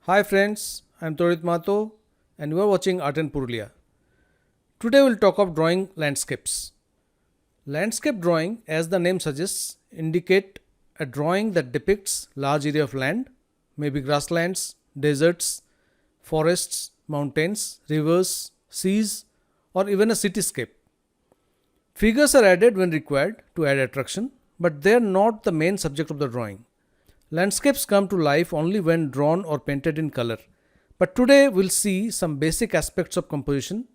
Hi friends, I am Torit Mato and you are watching Art in Purulia. Today we will talk of drawing landscapes. Landscape drawing, as the name suggests, indicate a drawing that depicts large area of land, maybe grasslands, deserts, forests, mountains, rivers, seas, or even a cityscape. Figures are added when required to add attraction, but they are not the main subject of the drawing. Landscapes come to life only when drawn or painted in color. But today we'll see some basic aspects of composition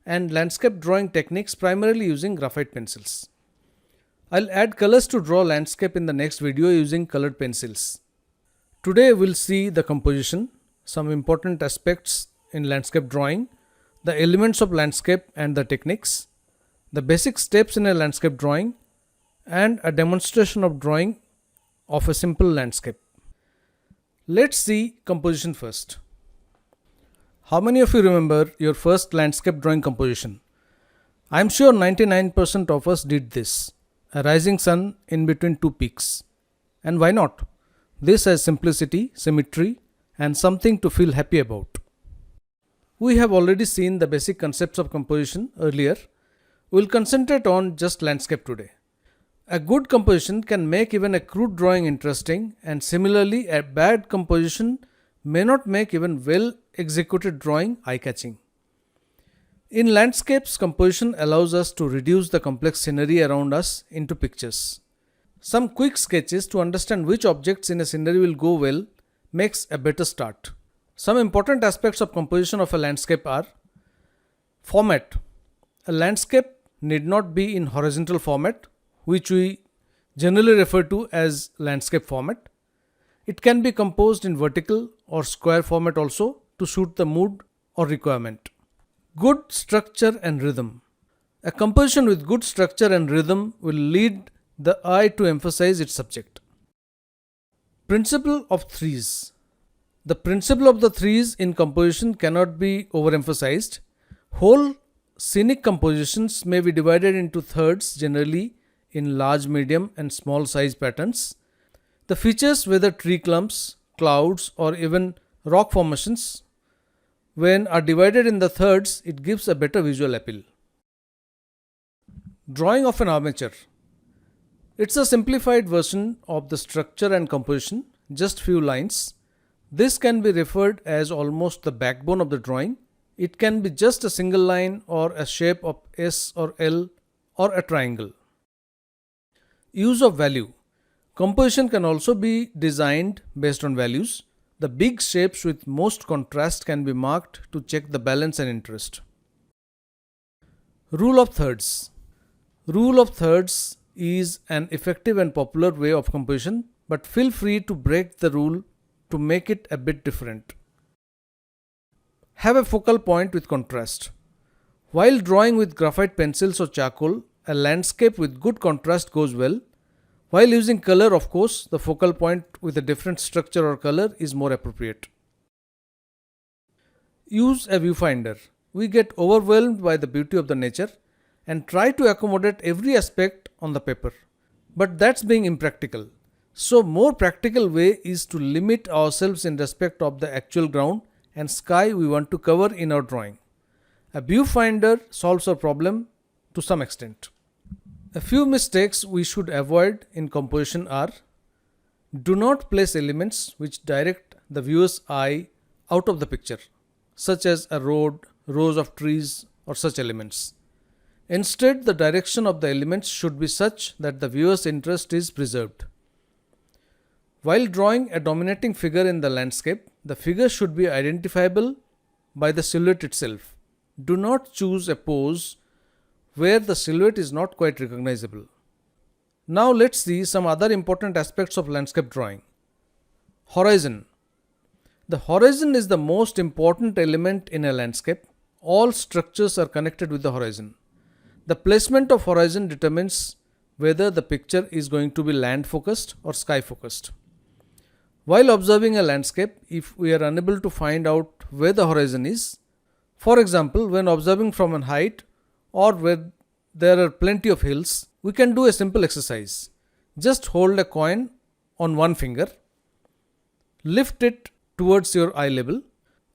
and landscape drawing techniques primarily using graphite pencils. I'll add colors to draw landscape in the next video using colored pencils. Today we'll see the composition, some important aspects in landscape drawing, the elements of landscape and the techniques, the basic steps in a landscape drawing, and a demonstration of drawing of a simple landscape. Let's see composition first. How many of you remember your first landscape drawing composition? I'm sure 99% of us did this. A rising sun in between two peaks. And why not? This has simplicity, symmetry, and something to feel happy about. We have already seen the basic concepts of composition earlier. We'll concentrate on just landscape today. A good composition can make even a crude drawing interesting, and similarly, a bad composition may not make even well executed drawing eye-catching. In landscapes, composition allows us to reduce the complex scenery around us into pictures. Some quick sketches to understand which objects in a scenery will go well makes a better start. Some important aspects of composition of a landscape are: format. A landscape need not be in horizontal format, which we generally refer to as landscape format. It can be composed in vertical or square format also to suit the mood or requirement. Good structure and rhythm. A composition with good structure and rhythm will lead the eye to emphasize its subject. Principle of threes. The principle of the threes in composition cannot be overemphasized. Whole scenic compositions may be divided into thirds, generally in large, medium and small size patterns. The features, whether tree clumps, clouds or even rock formations, when are divided in the thirds, it gives a better visual appeal. Drawing of an armature. It's a simplified version of the structure and composition, just few lines. This can be referred as almost the backbone of the drawing. It can be just a single line or a shape of S or L or a triangle. Use of value. Composition can also be designed based on values. The big shapes with most contrast can be marked to check the balance and interest. Rule of thirds. Rule of thirds is an effective and popular way of composition, but feel free to break the rule to make it a bit different. Have a focal point with contrast. While drawing with graphite pencils or charcoal, a landscape with good contrast goes well. While using color, of course, the focal point with a different structure or color is more appropriate. Use a viewfinder. We get overwhelmed by the beauty of the nature and try to accommodate every aspect on the paper. But that's being impractical. So more practical way is to limit ourselves in respect of the actual ground and sky we want to cover in our drawing. A viewfinder solves our problem to some extent. A few mistakes we should avoid in composition are: do not place elements which direct the viewer's eye out of the picture, such as a road, rows of trees or such elements. Instead, the direction of the elements should be such that the viewer's interest is preserved. While drawing a dominating figure in the landscape, the figure should be identifiable by the silhouette itself. Do not choose a pose where the silhouette is not quite recognizable. Now let's see some other important aspects of landscape drawing. Horizon. The horizon is the most important element in a landscape. All structures are connected with the horizon. The placement of horizon determines whether the picture is going to be land focused or sky focused. While observing a landscape, if we are unable to find out where the horizon is, for example, when observing from a height or where there are plenty of hills, we can do a simple exercise. Just hold a coin on one finger, lift it towards your eye level.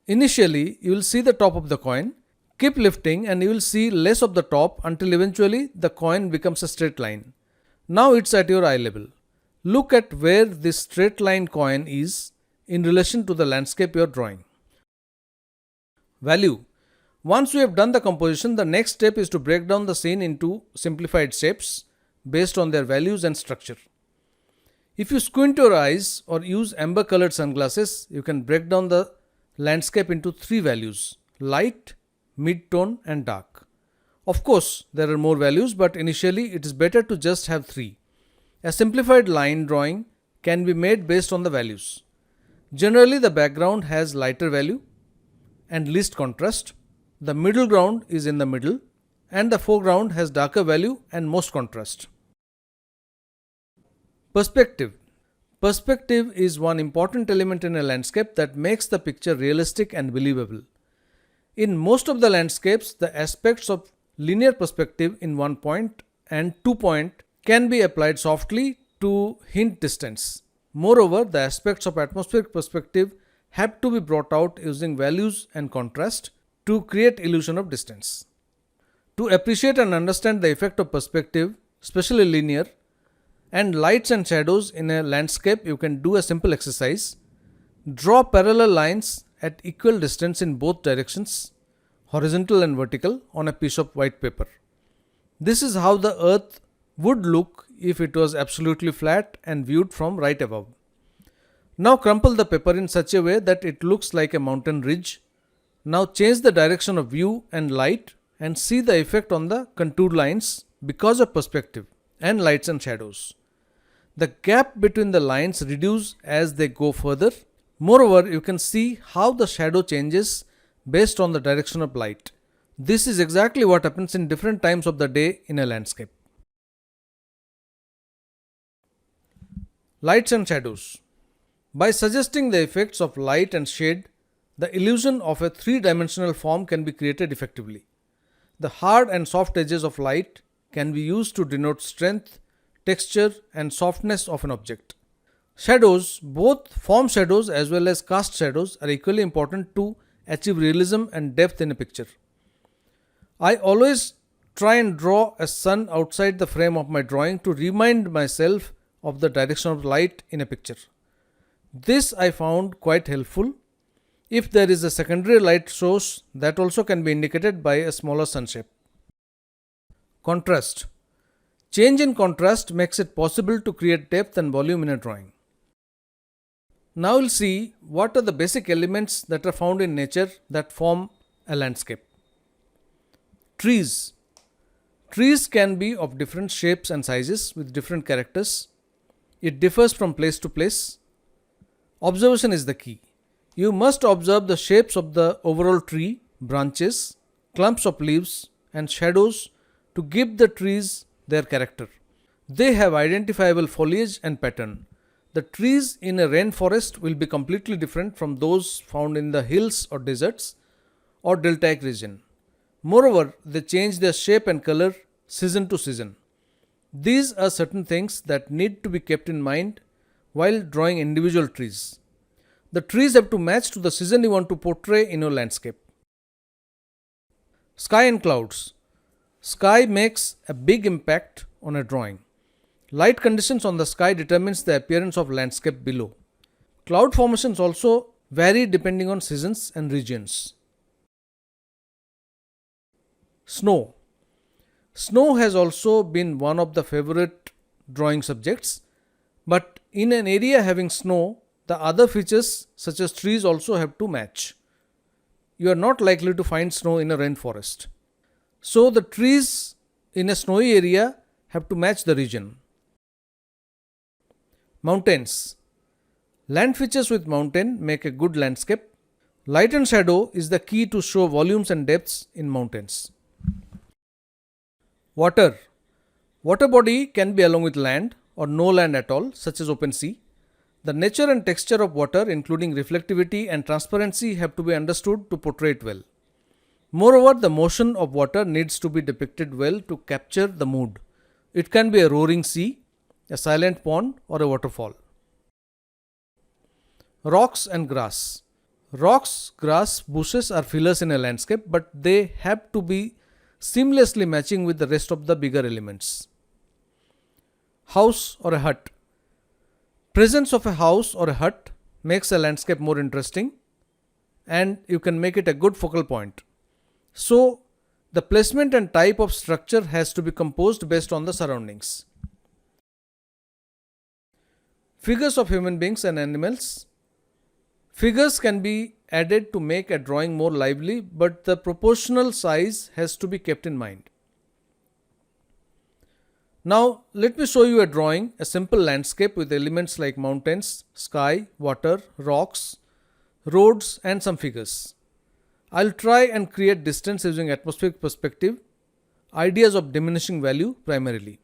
Initially, you will see the top of the coin. Keep lifting and you will see less of the top until eventually the coin becomes a straight line. Now it's at your eye level. Look at where this straight line coin is in relation to the landscape you are drawing. Value. Once we have done the composition, the next step is to break down the scene into simplified shapes based on their values and structure. If you squint your eyes or use amber colored sunglasses, you can break down the landscape into 3 values: light, mid-tone and dark. Of course, there are more values, but initially it is better to just have 3. A simplified line drawing can be made based on the values. Generally, the background has lighter value and least contrast. The middle ground is in the middle and the foreground has darker value and most contrast. Perspective. Perspective is one important element in a landscape that makes the picture realistic and believable. In most of the landscapes, the aspects of linear perspective in 1 point and 2 point can be applied softly to hint distance. Moreover, the aspects of atmospheric perspective have to be brought out using values and contrast to create illusion of distance. To appreciate and understand the effect of perspective, especially linear, and lights and shadows in a landscape, you can do a simple exercise. Draw parallel lines at equal distance in both directions, horizontal and vertical, on a piece of white paper. This is how the earth would look if it was absolutely flat and viewed from right above. Now crumple the paper in such a way that it looks like a mountain ridge. Now change the direction of view and light and see the effect on the contour lines because of perspective and lights and shadows. The gap between the lines reduce as they go further. Moreover, you can see how the shadow changes based on the direction of light. This is exactly what happens in different times of the day in a landscape. Lights and shadows. By suggesting the effects of light and shade, the illusion of a 3-dimensional form can be created effectively. The hard and soft edges of light can be used to denote strength, texture and softness of an object. Shadows, both form shadows as well as cast shadows, are equally important to achieve realism and depth in a picture. I always try and draw a sun outside the frame of my drawing to remind myself of the direction of light in a picture. This I found quite helpful. If there is a secondary light source, that also can be indicated by a smaller sun shape. Contrast. Change in contrast makes it possible to create depth and volume in a drawing. Now we'll see what are the basic elements that are found in nature that form a landscape. Trees. Trees can be of different shapes and sizes with different characters. It differs from place to place. Observation is the key. You must observe the shapes of the overall tree, branches, clumps of leaves and shadows to give the trees their character. They have identifiable foliage and pattern. The trees in a rainforest will be completely different from those found in the hills or deserts or deltaic region. Moreover, they change their shape and color season to season. These are certain things that need to be kept in mind while drawing individual trees. The trees have to match to the season you want to portray in your landscape. Sky and clouds. Sky makes a big impact on a drawing. Light conditions on the sky determines the appearance of landscape below. Cloud formations also vary depending on seasons and regions. Snow. Snow has also been one of the favorite drawing subjects, but in an area having snow, the other features such as trees also have to match. You are not likely to find snow in a rainforest. So the trees in a snowy area have to match the region. Mountains. Land features with mountain make a good landscape. Light and shadow is the key to show volumes and depths in mountains. Water. Water body can be along with land or no land at all, such as open sea. The nature and texture of water, including reflectivity and transparency, have to be understood to portray it well. Moreover, the motion of water needs to be depicted well to capture the mood. It can be a roaring sea, a silent pond, or a waterfall. Rocks and grass. Rocks, grass, bushes are fillers in a landscape, but they have to be seamlessly matching with the rest of the bigger elements. House or a hut. Presence of a house or a hut makes a landscape more interesting and you can make it a good focal point. So, the placement and type of structure has to be composed based on the surroundings. Figures of human beings and animals. Figures can be added to make a drawing more lively, but the proportional size has to be kept in mind. Now, let me show you a drawing, a simple landscape with elements like mountains, sky, water, rocks, roads, and some figures. I'll try and create distance using atmospheric perspective, ideas of diminishing value primarily.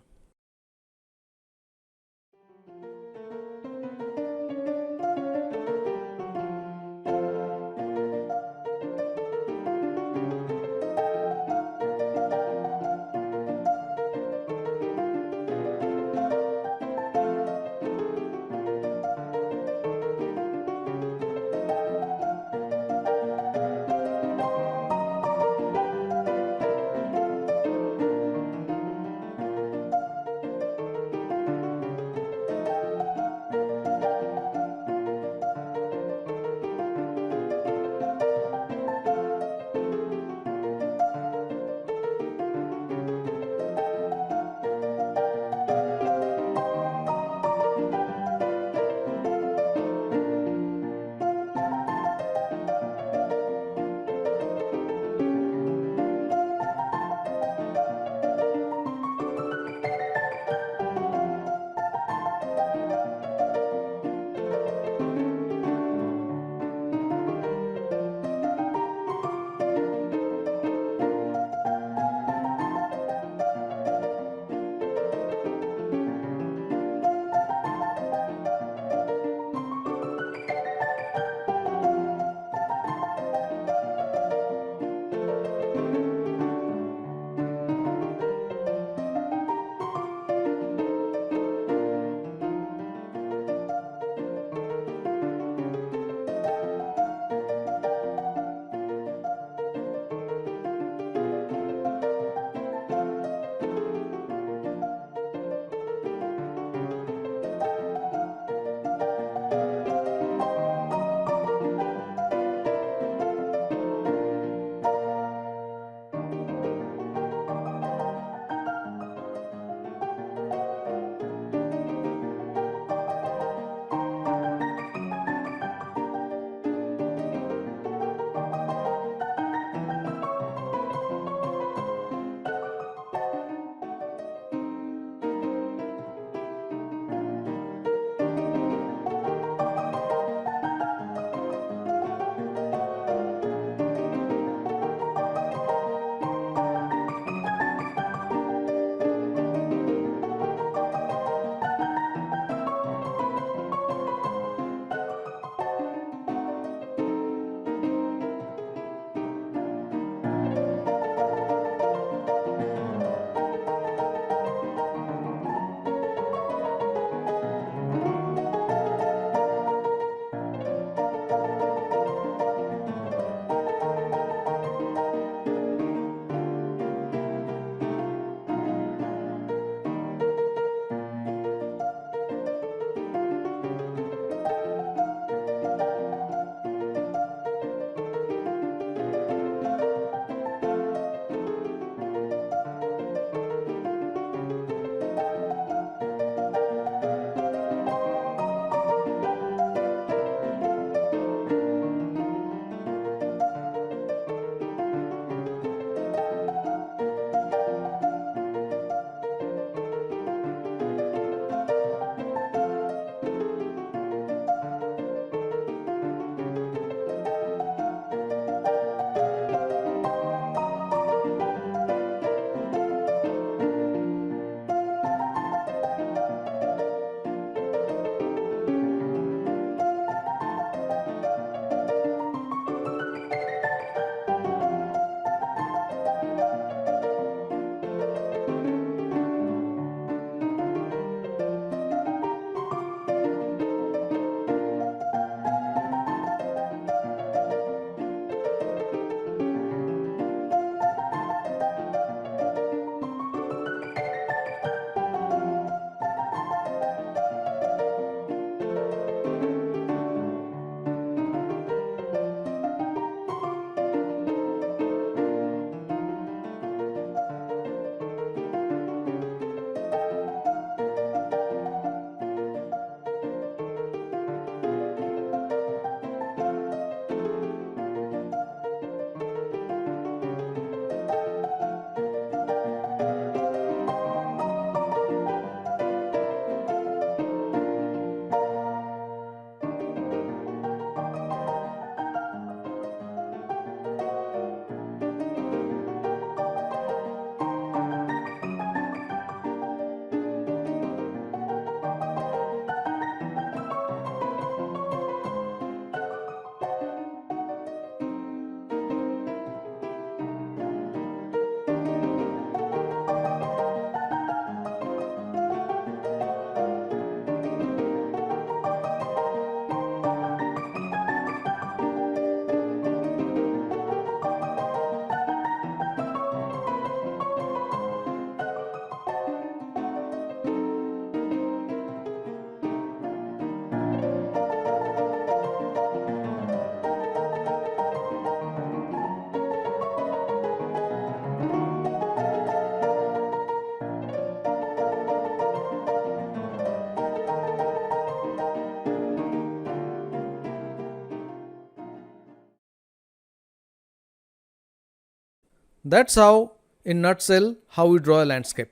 That's how, in nutshell, how we draw a landscape.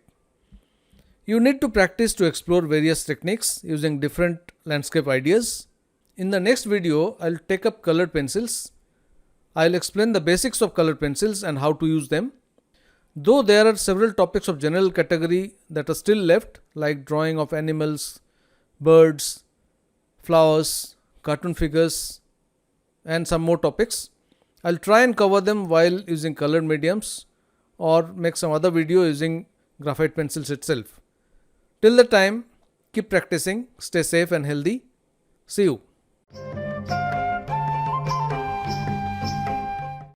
You need to practice to explore various techniques using different landscape ideas. In the next video, I'll take up colored pencils. I'll explain the basics of colored pencils and how to use them. Though there are several topics of general category that are still left, like drawing of animals, birds, flowers, cartoon figures, and some more topics, I'll try and cover them while using colored mediums or make some other video using graphite pencils itself. Till the time, keep practicing, stay safe and healthy. See you.